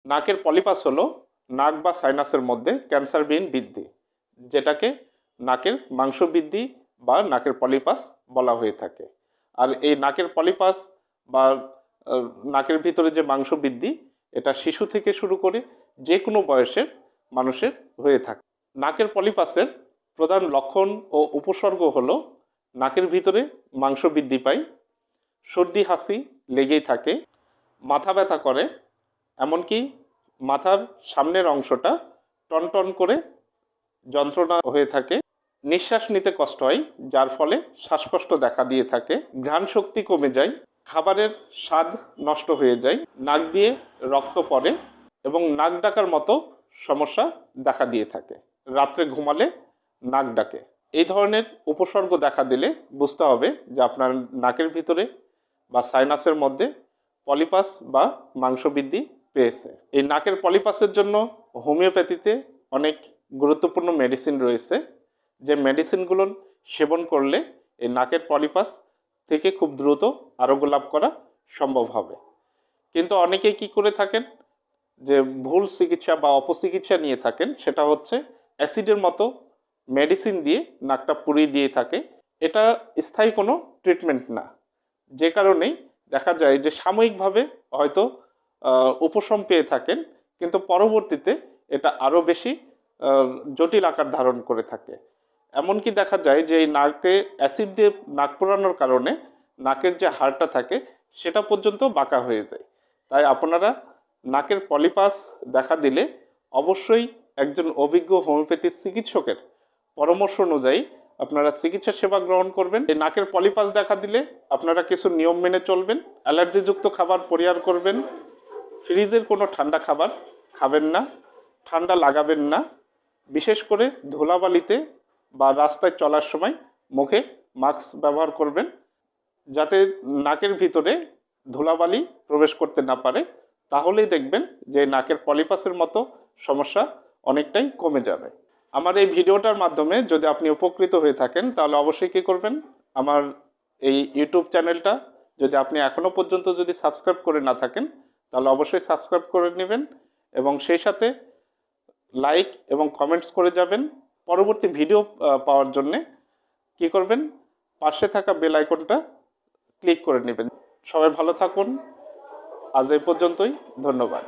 নাকের পলিপাস হলো নাক বা সাইনাসের মধ্যে ক্যান্সারবিহীন বৃদ্ধি, যেটাকে নাকের মাংস বৃদ্ধি বা নাকের পলিপাস বলা হয়ে থাকে। আর এই নাকের পলিপাস বা নাকের ভিতরে যে মাংস বৃদ্ধি, এটা শিশু থেকে শুরু করে যে কোনো বয়সের মানুষের হয়ে থাকে। নাকের পলিপাসের প্রধান লক্ষণ ও উপসর্গ হলো নাকের ভিতরে মাংস বৃদ্ধি পায়, সর্দি হাসি লেগেই থাকে, মাথা ব্যথা করে, এমনকি মাথার সামনের অংশটা টনটন করে যন্ত্রণা হয়ে থাকে, নিঃশ্বাস নিতে কষ্ট হয়, যার ফলে শ্বাসকষ্ট দেখা দিয়ে থাকে, ঘ্রাণ শক্তি কমে যায়, খাবারের স্বাদ নষ্ট হয়ে যায়, নাক দিয়ে রক্ত পড়ে এবং নাক ডাকার মতো সমস্যা দেখা দিয়ে থাকে। রাত্রে ঘুমালে নাক ডাকে। এই ধরনের উপসর্গ দেখা দিলে বুঝতে হবে যে আপনার নাকের ভিতরে বা সাইনাসের মধ্যে পলিপাস বা মাংসবৃদ্ধি পেয়েছে। এই নাকের পলিপাসের জন্য হোমিওপ্যাথিতে অনেক গুরুত্বপূর্ণ মেডিসিন রয়েছে, যে মেডিসিনগুলো সেবন করলে এই নাকের পলিপাস থেকে খুব দ্রুত আরোগ্য লাভ করা সম্ভব হবে। কিন্তু অনেকেই কি করে থাকেন, যে ভুল চিকিৎসা বা অপচিকিৎসা নিয়ে থাকেন, সেটা হচ্ছে অ্যাসিডের মতো মেডিসিন দিয়ে নাকটা পুড়িয়ে দিয়ে থাকে। এটা স্থায়ী কোনো ট্রিটমেন্ট না, যে কারণেই দেখা যায় যে সাময়িকভাবে হয়তো উপশম পেয়ে থাকেন, কিন্তু পরবর্তীতে এটা আরও বেশি জটিল আকার ধারণ করে থাকে। এমনকি দেখা যায় যে এই নাকে অ্যাসিড দিয়ে নাক পোড়ানোর কারণে নাকের যে হাড়টা থাকে সেটা পর্যন্ত বাঁকা হয়ে যায়। তাই আপনারা নাকের পলিপাস দেখা দিলে অবশ্যই একজন অভিজ্ঞ হোমিওপ্যাথি চিকিৎসকের পরামর্শ অনুযায়ী আপনারা চিকিৎসা সেবা গ্রহণ করবেন। এই নাকের পলিপাস দেখা দিলে আপনারা কিছু নিয়ম মেনে চলবেন। অ্যালার্জিযুক্ত খাবার পরিহার করবেন, ফ্রিজের কোনো ঠান্ডা খাবার খাবেন না, ঠান্ডা লাগাবেন না, বিশেষ করে ধুলাবালিতে বা রাস্তায় চলার সময় মুখে মাস্ক ব্যবহার করবেন, যাতে নাকের ভিতরে ধুলাবালি প্রবেশ করতে না পারে। তাহলেই দেখবেন যে নাকের পলিপাসের মতো সমস্যা অনেকটাই কমে যাবে। আমার এই ভিডিওটার মাধ্যমে যদি আপনি উপকৃত হয়ে থাকেন, তাহলে অবশ্যই কী করবেন, আমার এই ইউটিউব চ্যানেলটা যদি আপনি এখনও পর্যন্ত যদি সাবস্ক্রাইব করে না থাকেন, তাহলে অবশ্যই সাবস্ক্রাইব করে নেবেন এবং সেই সাথে লাইক এবং কমেন্টস করে যাবেন। পরবর্তী ভিডিও পাওয়ার জন্যে কী করবেন, পাশে থাকা বেল আইকনটা ক্লিক করে নেবেন। সবাই ভালো থাকুন। আজ এই পর্যন্তই, ধন্যবাদ।